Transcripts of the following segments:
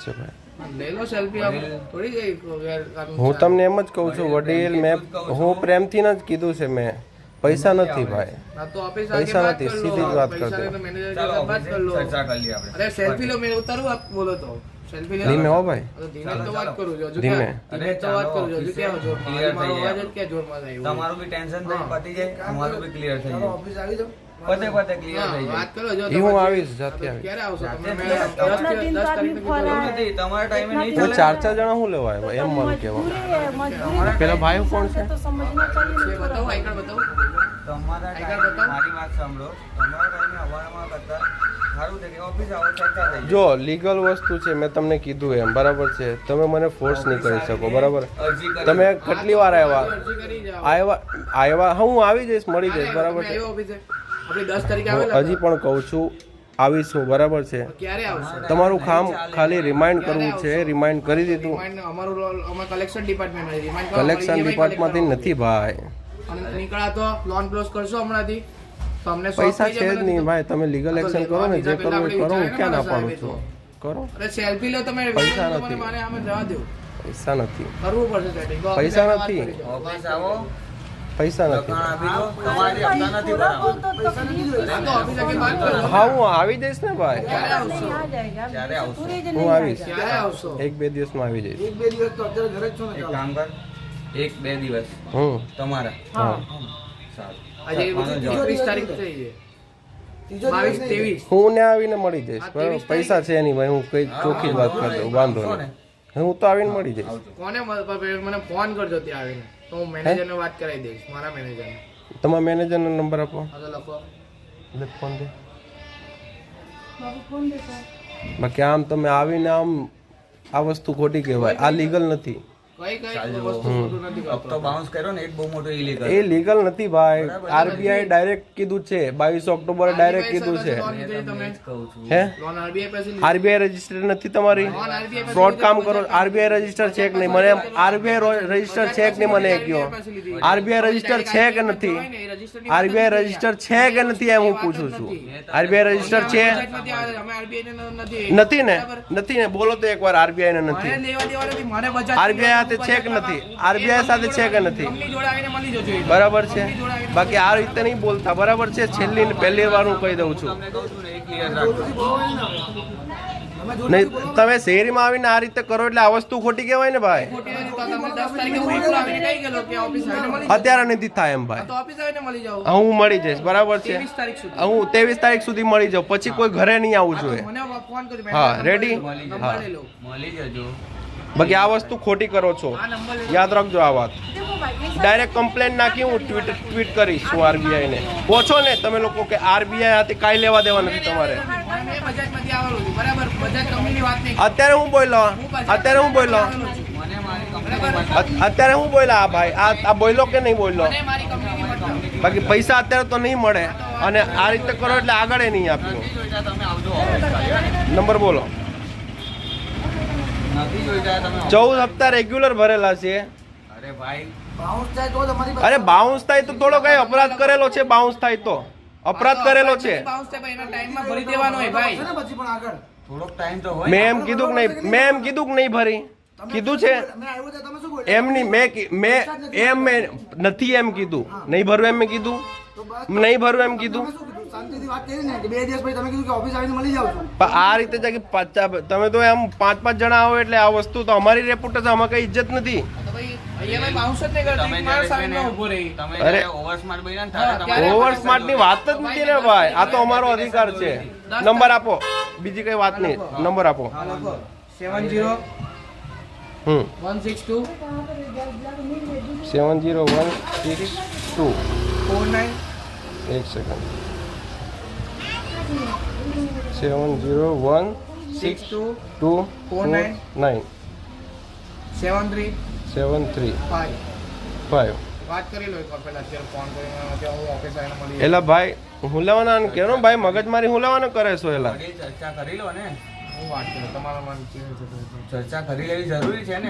છે ભાઈ લઈ લો સેલ્ફી આપ થોડી ગઈ હું તમને એમ જ કહું છું વડીલ હું પ્રેમથી જ કીધું છે મેં પૈસા નથી ભાઈ તો ઓફિસ પૈસા નથી સીધી જ વાત કરજો મેનેજર સાથે વાત કર લો ચર્ચા કરી લે આપણે અરે સેલ્ફી લો મેં ઉતારું આપ બોલો તો સેલ્ફી લે ધીમે હો ભાઈ ધીમે તો વાત કરું જો ધીમે તો વાત કરું જો ક્યાં જોર મારો અવાજ જ ક્યાં જોરમાં આવ્યો તમારું બી ટેન્શન થઈ પતી જાય અમારું બી ક્લિયર થઈ જાય ઓફિસ આવી જાવ પતે ક્લિયર થઈ જાય વાત કરો જો હું આવીશ જાતે આવીશ ક્યારે આવશો તમે 10 તારીખે નથી તમારા ટાઈમે નહીં હું 4 જણા હું લેવા આવ્યો એમ મને કહેવા પેલા ભાઈ કોણ છે બતાવો આઈકાર્ડ બતાવો તમારા ટાઈમે મારી વાત સાંભળો તમારા ટાઈમે અવારમાં કરતા સારું છે કે ઓફિસ આવો ચર્ચા થઈ જો લીગલ વસ્તુ છે મેં તમને કીધું એમ બરાબર છે તમે મને ફોર્સ નહીં કરી શકો બરાબર તમે કેટલી વાર આવ્યા હું આવી જઈશ મળી જઈશ બરાબર છે આપણે 10 તારીખે આવેલા હજી પણ કહું છું આવીશું બરાબર છે ક્યારે આવશો તમારું કામ ખાલી રિમાઇન્ડ કરવું છે રિમાઇન્ડ કરી દીધું અમારું કલેક્શન ડિપાર્ટમેન્ટ રિમાઇન્ડ કલેક્શન ડિપાર્ટમેન્ટથી નથી ભાઈ અને નીકળા તો લોન ક્લોઝ કરશો હમણાંથી તમને પૈસા છે જ નહીં ભાઈ તમે લીગલ એક્શન કરો ને જે કરવું એ કરો હું ક્યાં ના પાડું છું કરો અરે સેલ્ફી લો તમે પૈસા નથી. મને આમે જવા દો પૈસા નથી કરવું પડશે સેટિંગ પૈસા નથી ઓફિસ આવો પૈસા નથી દુકાન આપી દો તમારી હપ્તા નથી ભરાવા તો ઓફિસ આકે વાત કરો હા હું આવી જઈશ ને ભાઈ ક્યારે આવશો ક્યારે આવશો હું આવીશ ક્યારે આવશો 1-2 દિવસમાં આવી જઈશ 1-2 દિવસ તો અત્યારે ઘરે જ છો ને એક કામ કર 1-2 દિવસ તમારા હા સારું આજે 20 તારીખ થઈ છે 22-23 હું ને આવીને મળી જઈશ બરાબર પૈસા છે નહીં ભાઈ હું કઈ ચોખ્ખી જ વાત કરી દઉં વાંધો નહીં હું તો આવીને મળી જઈશ કોને મને ફોન કરજો ત્યાં આવીને તો હું મેનેજરને વાત કરાવી દઈશ મારા મેનેજરને તમારા મેનેજરનો નંબર આપો આ તો લખો એટલે ફોન દે બાકી આમ તમે આવીને આમ આ વસ્તુ ખોટી કહેવાય આ લીગલ નથી કઈ વસ્તુ ખોટું નથી કરતો હપ્તો બાઉન્સ કર્યો ને એક બહુ મોટો ઈલીગલ એ લીગલ નથી ભાઈ આરબીઆઈ ડાયરેક્ટ કીધું છે 22 ઓક્ટોબરે ડાયરેક્ટ કીધું છે કહું છું હે લોન આરબીઆઈ પાસે આરબીઆઈ રજીસ્ટર નથી તમારી ફ્રોડ કામ કરો આરબીઆઈ રજીસ્ટર છે કે નહીં મને આરબીઆઈ રજીસ્ટર છે કે નહીં મને કહો આરબીઆઈ રજીસ્ટર છે કે નથી આરબીઆઈ રજીસ્ટર છે કે નથી એમ હું પૂછું છું આરબીઆઈ રજીસ્ટર છે નથી ને નથી ને બોલો તો એકવાર આરબીઆઈ ને નથી આરબીઆઈ સાથે છે કે નથી આરબીઆઈ સાથે છે કે નથી બરાબર છે બાકી આ રીતે નહીં બોલતા બરાબર છે છેલ્લી ને પહેલી વાર હું કહી દઉં છું તમને કહું છું ને એ ક્લિયર રાખજો નહીં તમે શહેરીમાં આવીને આ રીતે કરો એટલે આ વસ્તુ ખોટી કહેવાય ને ભાઈ અત્યારે નથી થાય એમ ભાઈ હા, હું મળી જઈશ બરાબર છે હું 23 તારીખ સુધી મળી જાઉં પછી કોઈ ઘરે નહીં આવવું જોઈએ હા રેડી હા મળી જજો બાકી આ વસ્તુ ખોટી કરો છો યાદ રાખજો આ વાત ડાયરેક્ટ કમ્પ્લેન નાખી હું ટ્વીટ કરીશ હું આરબીઆઈ ને પૂછો ને તમે લોકો કે આરબીઆઈ હાથે કાંઈ લેવા દેવા નથી તમારે અત્યારે હું બોલ્યો અત્યારે હું બોલ્યો અત્યારે હું બોલ્યા આ ભાઈ આ બોલ્યો કે નહીં બોલ્યો બાકી પૈસા અત્યારે તો નહીં મળે અને આ રીતે કરો એટલે આગળ નહીં આપ્યું તમે આવજો નંબર બોલો નથી જોઈતા તમે 14 હપ્તા રેગ્યુલર ભરેલા છે અરે ભાઈ અરે બાઉન્સ થાય તો થોડો કઈ અપરાધ કરેલો છે બાઉન્સ થાય તો અપરાધ કરેલો છે થોડોક ટાઈમ તો હોય મેં એમ કીધું કે નહીં મેં એમ કીધું કે નહીં ભરી કીધું છે એમ નહીં મેં નથી એમ કીધું નહીં ભરવું એમ મેં કીધું નહીં ભરવું એમ કીધું પણ આ રીતે છે કે તમે તો એમ 5-5 જણા આવો એટલે આ વસ્તુ તો અમારી રેપ્યુટેશન આમાં કઈ ઇજ્જત નથી અરે ઓવરસ્માર્ટ બન્યા ને તારે તમારે ઓવર સ્માર્ટ ની વાત જ નથી ને ભાઈ આ તો અમારો અધિકાર છે નંબર આપો બીજી કઈ વાત નહીં નંબર આપો 70 હમ 162 70162 49 એક સેકન્ડ 70162 49 73 73 5 5 વાત કરી લો એકવાર પહેલા અત્યારે ફોન કરીને કે હું ઓફિસ આવીને મળી એલા ભાઈ હું લેવાના કેનો ભાઈ મગજમારી હું લેવાનો કરે છો એલા વડીલ ચર્ચા કરી લો ને હું વાત કરું તમારા મન કેવું છે ચર્ચા કરી લેવી જરૂરી છે ને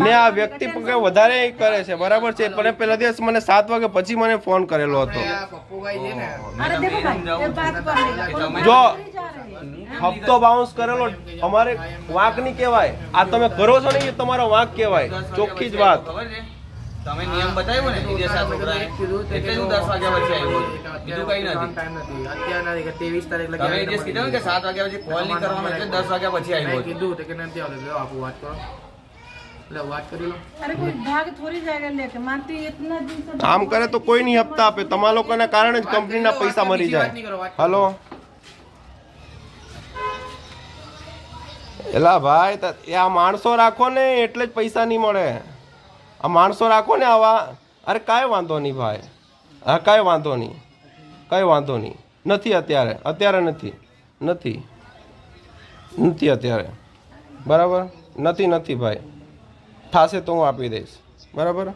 ને આ વ્યક્તિ પણ વધારે કરે છે બરાબર છે પણ પહેલા દિવસ મને 7 વાગે પછી મને ફોન કરેલો હતો આ પપ્પુભાઈ છે ને મેં તમને એમ જાઉં જો હપ્તો બાઉન્સ કરેલો અમારે વાંક નહીં કહેવાય. આ તમે કરો છો ને એ તમારો વાંક કહેવાય. ચોખ્ખી જ વાત. ખબર છે? તમે નિયમ બતાવ્યો ને વિદેશા છોકરાએ, એટલે જ હું 10 વાગ્યા પછી આવ્યો છું. બીજું કઈ નથી. ટાઈમ નથી અત્યારે નથી કે 23 તારીખ લગી તમે જે કીધું ને કે 7 વાગ્યા પછી કોલ નહીં કરવાનો એટલે 10 વાગ્યા પછી આવ્યો છું. કીધું તો કે નથી આવતો. લો આપું વાત કરો, એટલે વાત કરી લો. अरे कोई भाग थोड़ी जाएगा लेके मानती इतना दिन से આમ કરે તો કોઈ નહીં હપ્તા આપે. તમારા લોકોના કારણે જ કંપનીના પૈસા મરી જાય. હલો એલા ભાઈ એ આ માણસો રાખો ને એટલે જ પૈસા નહીં મળે. આ માણસો રાખો ને આવા. અરે કાંઈ વાંધો નહીં ભાઈ. હા કાંઈ વાંધો નહીં, કાંઈ વાંધો નહીં. નથી અત્યારે નથી અત્યારે. બરાબર નથી ભાઈ. થશે તો હું આપી દઈશ. બરાબર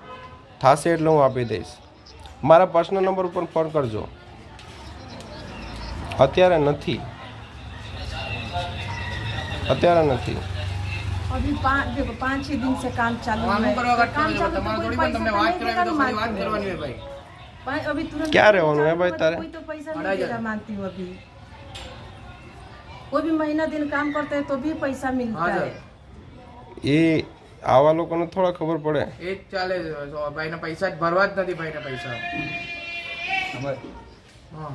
થશે એટલે હું આપી દઈશ. મારા પર્સનલ નંબર ઉપર ફોન કરજો. અત્યારે નથી. अभी देखो 5-6 दिन से काम चालू આમ है કરવા કરતા काम હોય, चालू तो તમારે कोई થોડી પણ पैसा તમને વાત नहीं કરાવી देगा તો तो ખાલી વાત કરવાની मानती હોય ભાઈ. अभी तुरंत क्या रहવાનું है भाई तारे? कोई तो पैसा अढ़ाई नहीं देगा हजार। मानती हूँ अभी. कोई भी महीना दिन काम करते हैं तो भी पैसा मिलता हाँ है. એ આવા લોકોને થોડા ખબર પડે. એ જ ચાલે છે. તો ભાઈના પૈસા જ ભરવા જ નથી ભાઈના પૈસા. ખબર? હા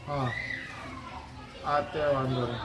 હા આ તે વાંધો નહીં.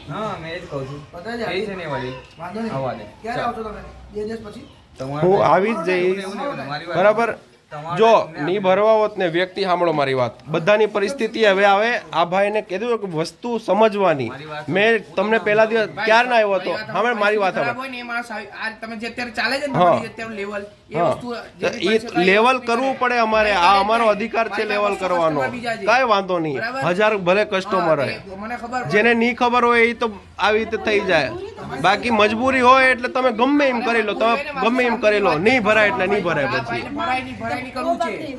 હા મેં જ કહું છું. કઈ છે ને વળી આવવા દે. ક્યારે આવશો તમે? 2 દિવસ પછી? તમારે હું આવી જ જઈશ. એવું નહીં, મારી વાત બરાબર તમારે જો એમને નહીં ભરવા હોત ને વ્યક્તિ સાંભળો મારી વાત. બધાની પરિસ્થિતિ હવે આવે. આ ભાઈને કીધું કે વસ્તુ સમજવાની. મેં તમને પહેલા દિવસ ક્યારના આવ્યો હતો. હા મારી વાત ખરાબ સાંભળો. હોય ને એમાં આ તમે જે અત્યારે ચાલે છે ને હા. તમારી અત્યારે લેવલ એ હા વસ્તુ તો એ લેવલ કરવું પડે અમારે. આ અમારો અધિકાર છે લેવલ કરવાનો. કાંઈ વાંધો નહીં. 1000 ભલે કસ્ટમર હોય. મને ખબર જેને નહીં ખબર હોય એ તો આવી રીતે થઈ જાય. બાકી મજબૂરી હોય એટલે તમે ગમે એમ કરી લો. તમે ગમે એમ કરી લો. નહીં ભરાય એટલે નહીં ભરાય પછી. ભરાય નહીં કરવું वो बात છે. नहीं, तो